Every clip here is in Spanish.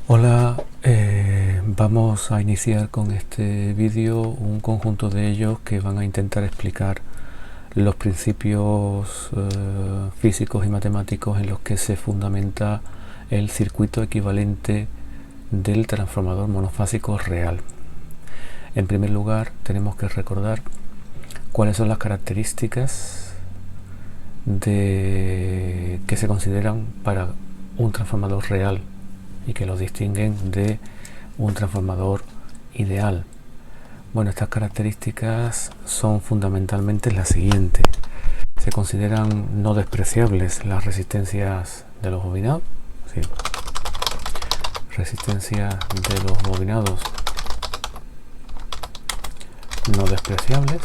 Hola, vamos a iniciar con este vídeo un conjunto de ellos que van a intentar explicar los principios físicos y matemáticos en los que se fundamenta el circuito equivalente del transformador monofásico real. En primer lugar, tenemos que recordar cuáles son las características que se consideran para un transformador real y que los distinguen de un transformador ideal. Bueno, estas características son fundamentalmente las siguientes. Se consideran no despreciables las resistencias de los bobinados, ¿sí? Resistencias de los bobinados no despreciables.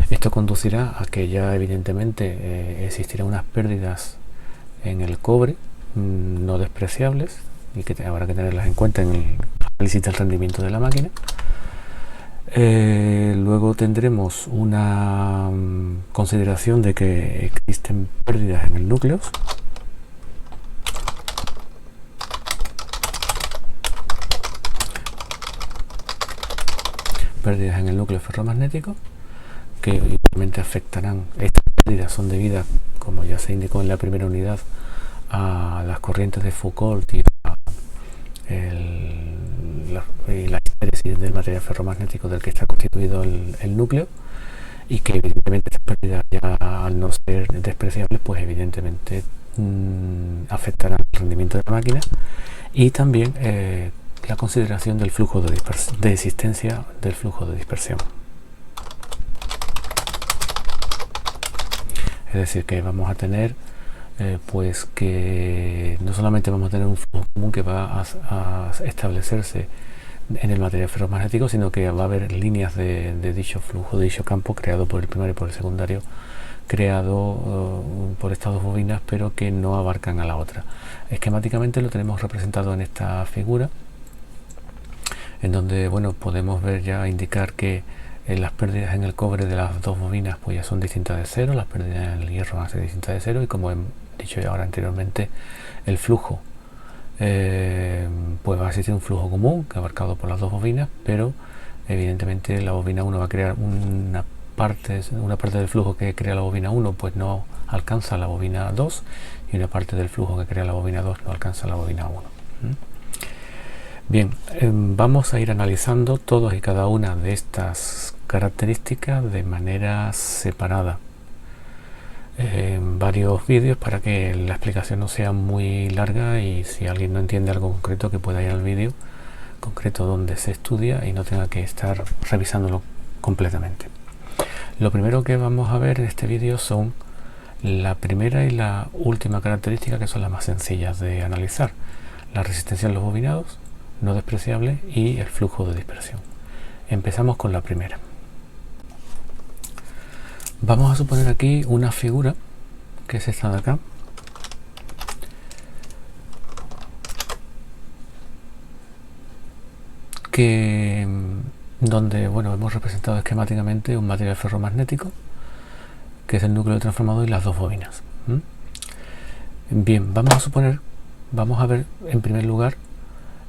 Esto conducirá a que ya evidentemente existirán unas pérdidas en el cobre no despreciables y que habrá que tenerlas en cuenta en el análisis del rendimiento de la máquina. Luego tendremos una consideración de que existen pérdidas en el núcleo. Pérdidas en el núcleo ferromagnético que igualmente afectarán. Estas pérdidas son debidas, como ya se indicó en la primera unidad, a las corrientes de Foucault y la histéresis del material ferromagnético del que está constituido el núcleo, y que evidentemente estas pérdidas, ya al no ser despreciables, pues evidentemente afectarán el rendimiento de la máquina. Y también la consideración del flujo de existencia del flujo de dispersión. Es decir, que vamos a tener pues que no solamente vamos a tener un flujo común que va a establecerse en el material ferromagnético, sino que va a haber líneas de dicho flujo, de dicho campo creado por el primario y por el secundario, creado por estas dos bobinas, pero que no abarcan a la otra. Esquemáticamente lo tenemos representado en esta figura, en donde bueno, podemos ver ya indicar que las pérdidas en el cobre de las dos bobinas pues ya son distintas de cero, las pérdidas en el hierro van a ser distintas de cero, y como he dicho ya ahora anteriormente, el flujo pues va a existir un flujo común que abarcado por las dos bobinas, pero evidentemente la bobina 1 va a crear una parte del flujo que crea la bobina 1 pues no alcanza la bobina 2, y una parte del flujo que crea la bobina 2 no alcanza la bobina 1. Bien, vamos a ir analizando todas y cada una de estas características de manera separada en varios vídeos, para que la explicación no sea muy larga, y si alguien no entiende algo concreto, que pueda ir al vídeo concreto donde se estudia y no tenga que estar revisándolo completamente. Lo primero que vamos a ver en este vídeo son la primera y la última característica, que son las más sencillas de analizar: la resistencia en los bobinados no despreciable y el flujo de dispersión. Empezamos con la primera. Vamos a suponer aquí una figura, que es esta de acá, donde bueno, hemos representado esquemáticamente un material ferromagnético, que es el núcleo del transformador, y las dos bobinas. Bien, vamos a ver en primer lugar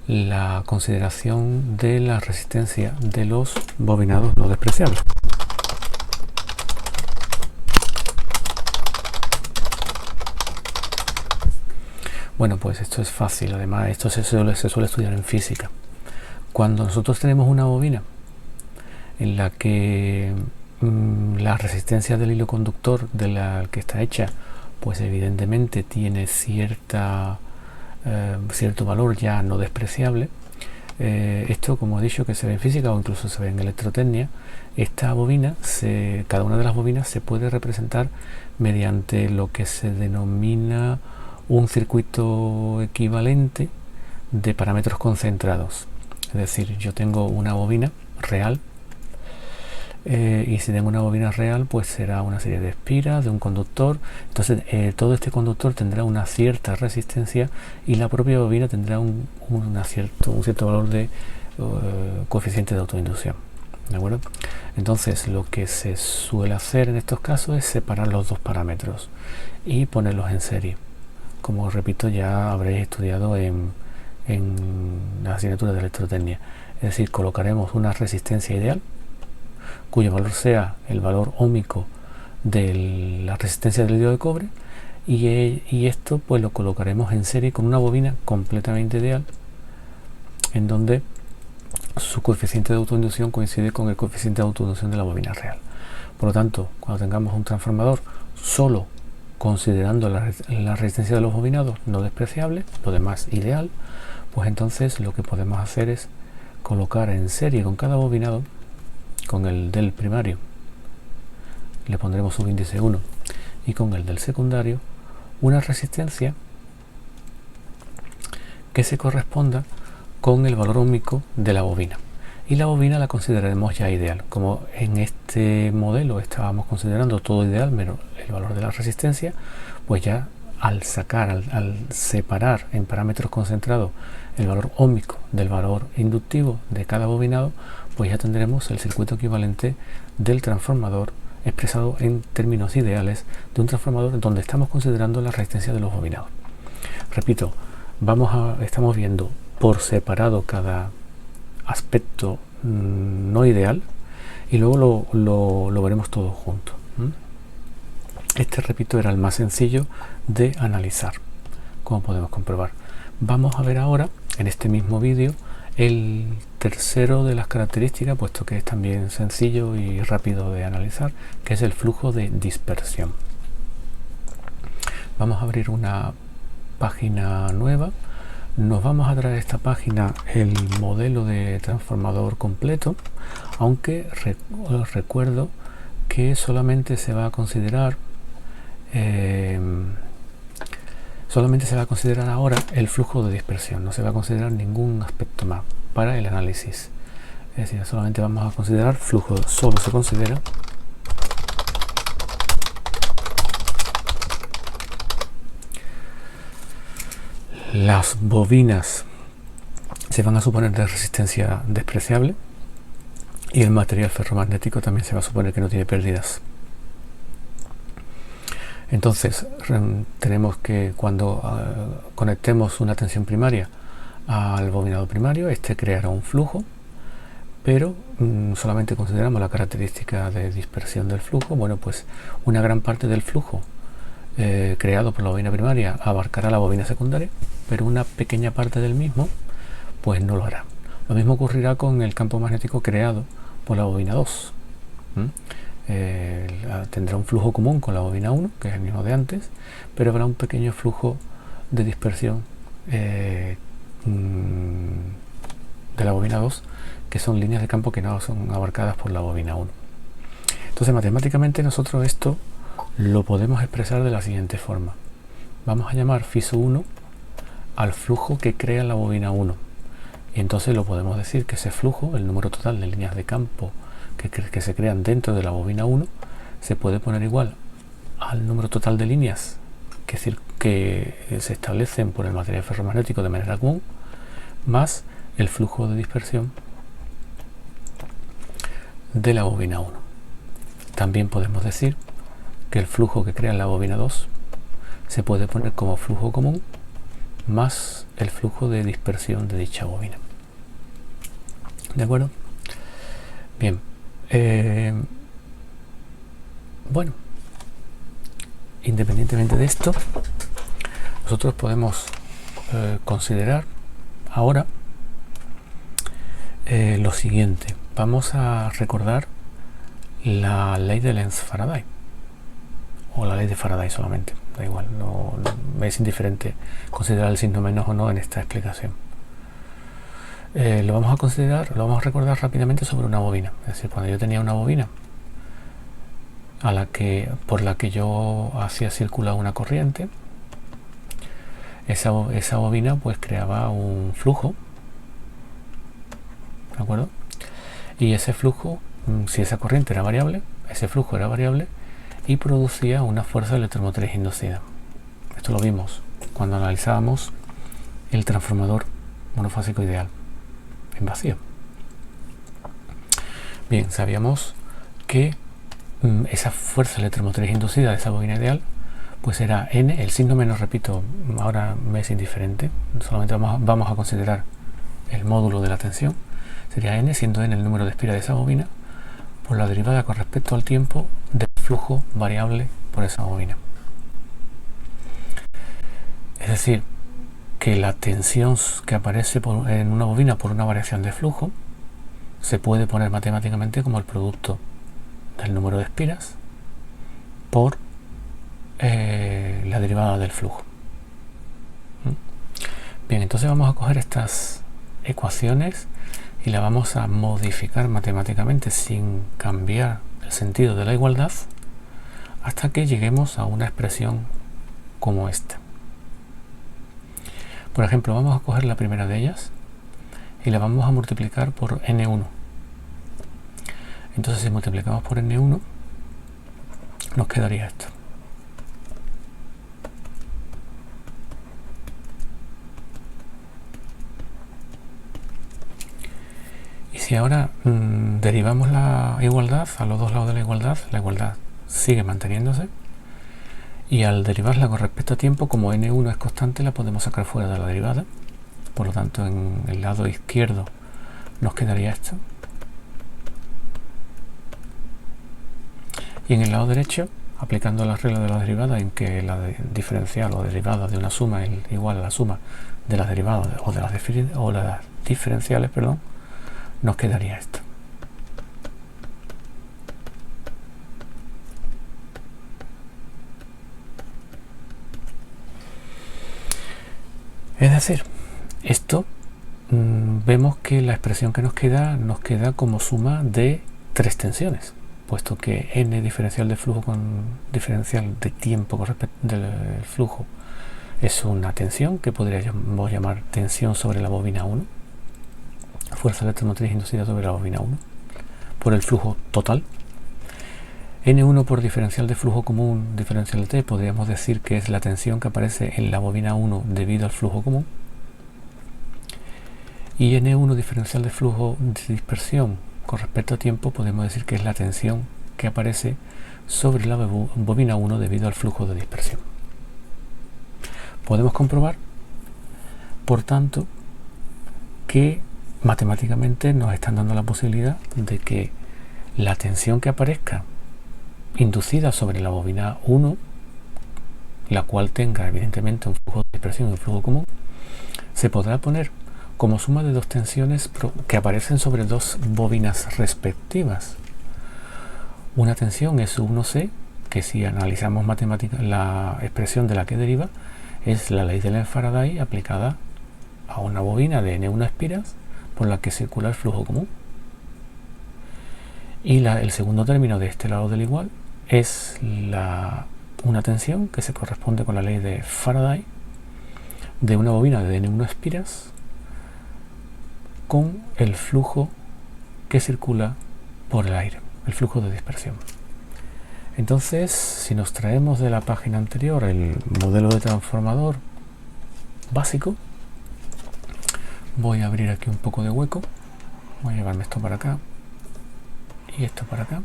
la consideración de la resistencia de los bobinados no despreciables. Bueno, pues esto es fácil. Además, esto se suele estudiar en física. Cuando nosotros tenemos una bobina en la que la resistencia del hilo conductor de la que está hecha, pues evidentemente tiene cierto valor ya no despreciable. Esto, como he dicho, que se ve en física o incluso se ve en electrotecnia. Esta bobina, cada una de las bobinas se puede representar mediante lo que se denomina un circuito equivalente de parámetros concentrados. Es decir, yo tengo una bobina real, y si tengo una bobina real, pues será una serie de espiras de un conductor. Entonces todo este conductor tendrá una cierta resistencia, y la propia bobina tendrá un cierto valor de coeficiente de autoinducción. ¿De acuerdo? Entonces lo que se suele hacer en estos casos es separar los dos parámetros y ponerlos en serie. Como repito, ya habréis estudiado en en las asignaturas de electrotecnia. Es decir, colocaremos una resistencia ideal cuyo valor sea el valor óhmico de la resistencia del hilo de cobre, y esto pues lo colocaremos en serie con una bobina completamente ideal en donde su coeficiente de autoinducción coincide con el coeficiente de autoinducción de la bobina real. Por lo tanto, cuando tengamos un transformador solo considerando la resistencia de los bobinados no despreciable, lo demás ideal, pues entonces lo que podemos hacer es colocar en serie con cada bobinado, con el del primario le pondremos subíndice 1 y con el del secundario una resistencia que se corresponda con el valor óhmico de la bobina, y la bobina la consideraremos ya ideal. Como en este modelo estábamos considerando todo ideal menos el valor de la resistencia, pues ya al separar en parámetros concentrados el valor óhmico del valor inductivo de cada bobinado, pues ya tendremos el circuito equivalente del transformador expresado en términos ideales de un transformador donde estamos considerando la resistencia de los bobinados. Repito, estamos viendo por separado cada aspecto no ideal, y luego lo veremos todo junto. Este, repito, era el más sencillo de analizar, como podemos comprobar. Vamos a ver ahora, en este mismo vídeo, el tercero de las características, puesto que es también sencillo y rápido de analizar, que es el flujo de dispersión. Vamos a abrir una página nueva. Nos vamos a traer a esta página el modelo de transformador completo, aunque recuerdo que solamente se va a considerar ahora el flujo de dispersión, no se va a considerar ningún aspecto más para el análisis. Es decir, solamente vamos a considerar flujo, solo se considera las bobinas se van a suponer de resistencia despreciable, y el material ferromagnético también se va a suponer que no tiene pérdidas. Entonces tenemos que, cuando conectemos una tensión primaria al bobinado primario, este creará un flujo, pero solamente consideramos la característica de dispersión del flujo. Bueno, pues una gran parte del flujo creado por la bobina primaria abarcará la bobina secundaria, pero una pequeña parte del mismo pues no lo hará. Lo mismo ocurrirá con el campo magnético creado por la bobina 2. Tendrá un flujo común con la bobina 1, que es el mismo de antes, pero habrá un pequeño flujo de dispersión de la bobina 2, que son líneas de campo que no son abarcadas por la bobina 1. Entonces, matemáticamente nosotros esto lo podemos expresar de la siguiente forma. Vamos a llamar FISO 1 al flujo que crea la bobina 1, y entonces lo podemos decir que ese flujo, el número total de líneas de campo que se crean dentro de la bobina 1, se puede poner igual al número total de líneas que se establecen por el material ferromagnético de manera común, más el flujo de dispersión de la bobina 1. También podemos decir que el flujo que crea la bobina 2 se puede poner como flujo común más el flujo de dispersión de dicha bobina. ¿De acuerdo? Bien. Bueno, independientemente de esto, nosotros podemos considerar ahora lo siguiente. Vamos a recordar la ley de Lenz-Faraday, o la ley de Faraday solamente, da igual, no es indiferente considerar el signo menos o no en esta explicación. Lo vamos a recordar rápidamente sobre una bobina. Es decir, cuando yo tenía una bobina por la que yo hacía circular una corriente, esa bobina pues creaba un flujo, ¿de acuerdo? Y ese flujo, si esa corriente era variable, ese flujo era variable y producía una fuerza electromotriz inducida. Esto lo vimos cuando analizábamos el transformador monofásico ideal en vacío. Bien, sabíamos que esa fuerza electromotriz inducida de esa bobina ideal pues será n, el signo menos, repito, ahora me es indiferente, solamente vamos a considerar el módulo de la tensión, sería n, siendo n el número de espiras de esa bobina, por la derivada con respecto al tiempo del flujo variable por esa bobina. Es decir, que la tensión que aparece en una bobina por una variación de flujo se puede poner matemáticamente como el producto del número de espiras por la derivada del flujo. Bien, entonces vamos a coger estas ecuaciones y las vamos a modificar matemáticamente sin cambiar el sentido de la igualdad hasta que lleguemos a una expresión como esta. Por ejemplo, vamos a coger la primera de ellas y la vamos a multiplicar por n1. Entonces, si multiplicamos por n1, nos quedaría esto. Y si ahora derivamos la igualdad a los dos lados de la igualdad sigue manteniéndose. Y al derivarla con respecto a tiempo, como n1 es constante, la podemos sacar fuera de la derivada. Por lo tanto, en el lado izquierdo nos quedaría esto. Y en el lado derecho, aplicando la regla de la derivada, en que la diferencial o derivada de una suma es igual a la suma de las derivadas o de las diferenciales, perdón, nos quedaría esto. Es decir, esto vemos que la expresión que nos queda como suma de tres tensiones, puesto que n diferencial de flujo con diferencial de tiempo con respecto del flujo es una tensión que podríamos llamar tensión sobre la bobina 1, fuerza electromotriz inducida sobre la bobina 1, por el flujo total. N1 por diferencial de flujo común, diferencial de T, podríamos decir que es la tensión que aparece en la bobina 1 debido al flujo común. Y N1 diferencial de flujo de dispersión con respecto a tiempo, podemos decir que es la tensión que aparece sobre la bobina 1 debido al flujo de dispersión. Podemos comprobar, por tanto, que matemáticamente nos están dando la posibilidad de que la tensión que aparezca inducida sobre la bobina 1, la cual tenga evidentemente un flujo de dispersión y un flujo común, se podrá poner como suma de dos tensiones que aparecen sobre dos bobinas respectivas. Una tensión es S1C, que si analizamos matemáticamente la expresión de la que deriva, es la ley de Faraday aplicada a una bobina de N1 espiras por la que circula el flujo común. Y el segundo término de este lado del igual es una tensión que se corresponde con la ley de Faraday de una bobina de N1 espiras con el flujo que circula por el aire, el flujo de dispersión. Entonces, si nos traemos de la página anterior el modelo de transformador básico, voy a abrir aquí un poco de hueco, voy a llevarme esto para acá y esto para acá,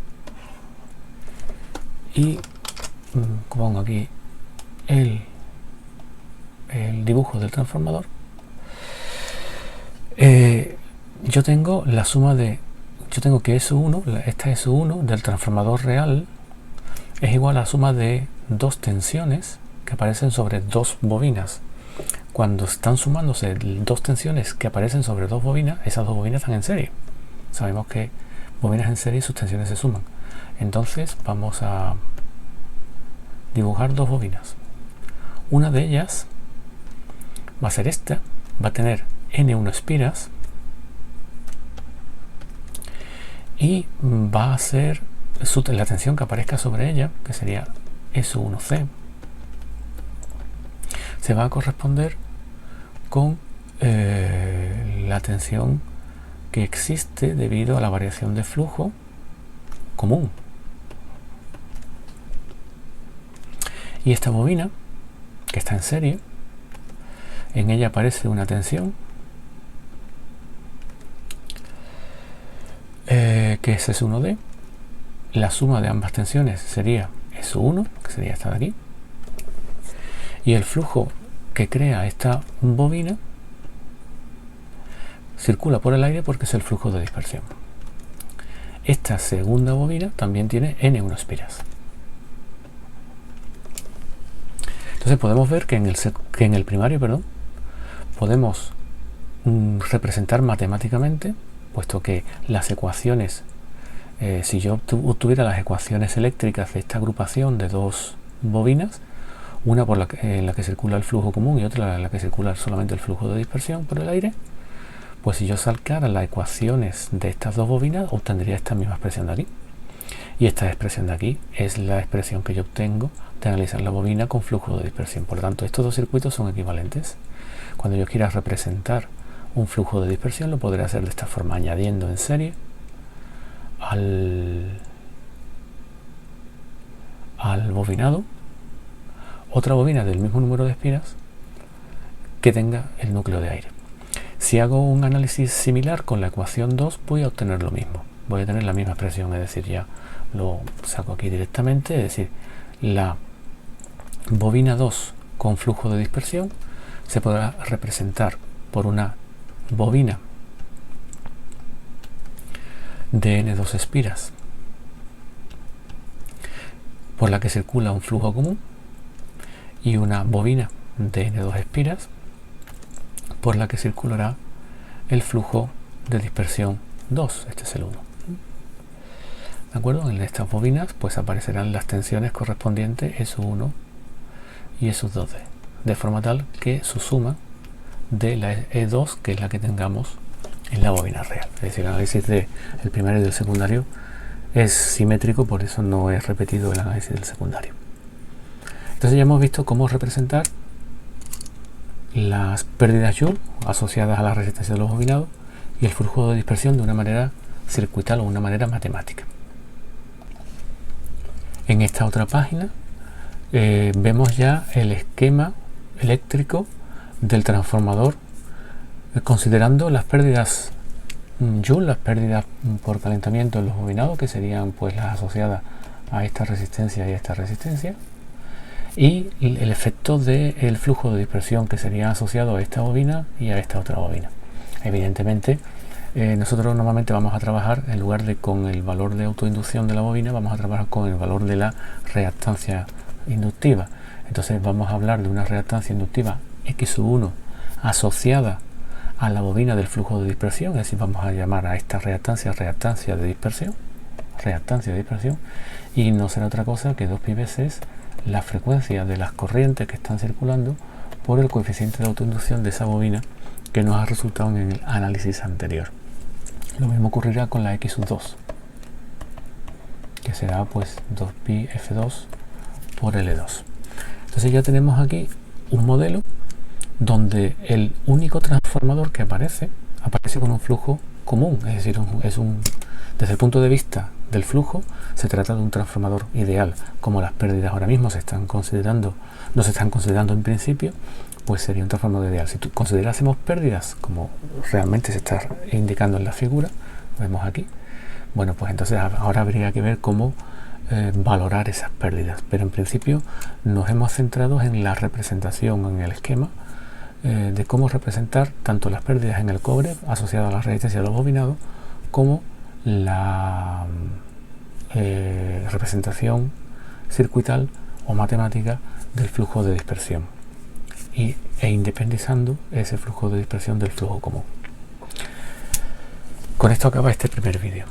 y pongo aquí el dibujo del transformador. Yo tengo la suma de, que S1, esta S1 del transformador real es igual a la suma de dos tensiones que aparecen sobre dos bobinas. Cuando están sumándose dos tensiones que aparecen sobre dos bobinas, esas dos bobinas están en serie. Sabemos que bobinas en serie y sus tensiones se suman. Entonces vamos a dibujar dos bobinas. Una de ellas va a ser esta, va a tener N1 espiras y va a ser la tensión que aparezca sobre ella, que sería S1C, se va a corresponder con la tensión que existe debido a la variación de flujo común. Y esta bobina, que está en serie, en ella aparece una tensión que es S1D. La suma de ambas tensiones sería S1, que sería esta de aquí, Y el flujo que crea esta bobina circula por el aire porque es el flujo de dispersión. Esta segunda bobina también tiene N1 espiras. Entonces podemos ver que en el primario, podemos representar matemáticamente, puesto que las ecuaciones, si yo obtuviera las ecuaciones eléctricas de esta agrupación de dos bobinas, una en la que circula el flujo común y otra en la que circula solamente el flujo de dispersión por el aire, pues si yo sacara las ecuaciones de estas dos bobinas, obtendría esta misma expresión de aquí. Y esta expresión de aquí es la expresión que yo obtengo de analizar la bobina con flujo de dispersión. Por lo tanto, estos dos circuitos son equivalentes. Cuando yo quiera representar un flujo de dispersión, lo podré hacer de esta forma, añadiendo en serie al bobinado otra bobina del mismo número de espiras que tenga el núcleo de aire. Si hago un análisis similar con la ecuación 2, voy a obtener lo mismo. Voy a tener la misma expresión, es decir, ya lo saco aquí directamente, es decir, la bobina 2 con flujo de dispersión se podrá representar por una bobina de N2 espiras por la que circula un flujo común y una bobina de N2 espiras por la que circulará el flujo de dispersión 2, este es el 1. ¿De acuerdo? En estas bobinas pues aparecerán las tensiones correspondientes SU1 y SU2, de forma tal que su suma de la E2, que es la que tengamos en la bobina real. Es decir, el análisis del primario y del secundario es simétrico, por eso no he repetido el análisis del secundario. Entonces ya hemos visto cómo representar las pérdidas Joule asociadas a la resistencia de los bobinados y el flujo de dispersión de una manera circuital o una manera matemática. En esta otra página vemos ya el esquema eléctrico del transformador, considerando las pérdidas Joule, las pérdidas por calentamiento en los bobinados, que serían pues las asociadas a esta resistencia y a esta resistencia, y el efecto del flujo de dispersión que sería asociado a esta bobina y a esta otra bobina. Evidentemente nosotros normalmente vamos a trabajar, en lugar de con el valor de autoinducción de la bobina, vamos a trabajar con el valor de la reactancia inductiva. Entonces vamos a hablar de una reactancia inductiva X1 asociada a la bobina del flujo de dispersión, es decir, vamos a llamar a esta reactancia de dispersión, y no será otra cosa que 2pi veces la frecuencia de las corrientes que están circulando por el coeficiente de autoinducción de esa bobina que nos ha resultado en el análisis anterior. Lo mismo ocurrirá con la X2, que será pues 2pi F2 por L2. Entonces ya tenemos aquí un modelo donde el único transformador que aparece con un flujo común, es decir, desde el punto de vista del flujo se trata de un transformador ideal. Como las pérdidas ahora mismo no se están considerando en principio, pues sería un transformador ideal. Si considerásemos pérdidas, como realmente se está indicando en la figura, vemos aquí, bueno, pues entonces ahora habría que ver cómo valorar esas pérdidas, pero en principio nos hemos centrado en la representación, en el esquema de cómo representar tanto las pérdidas en el cobre asociadas a la resistencia de los bobinados, como la representación circuital o matemática del flujo de dispersión e independizando ese flujo de dispersión del flujo común. Con esto acaba este primer vídeo.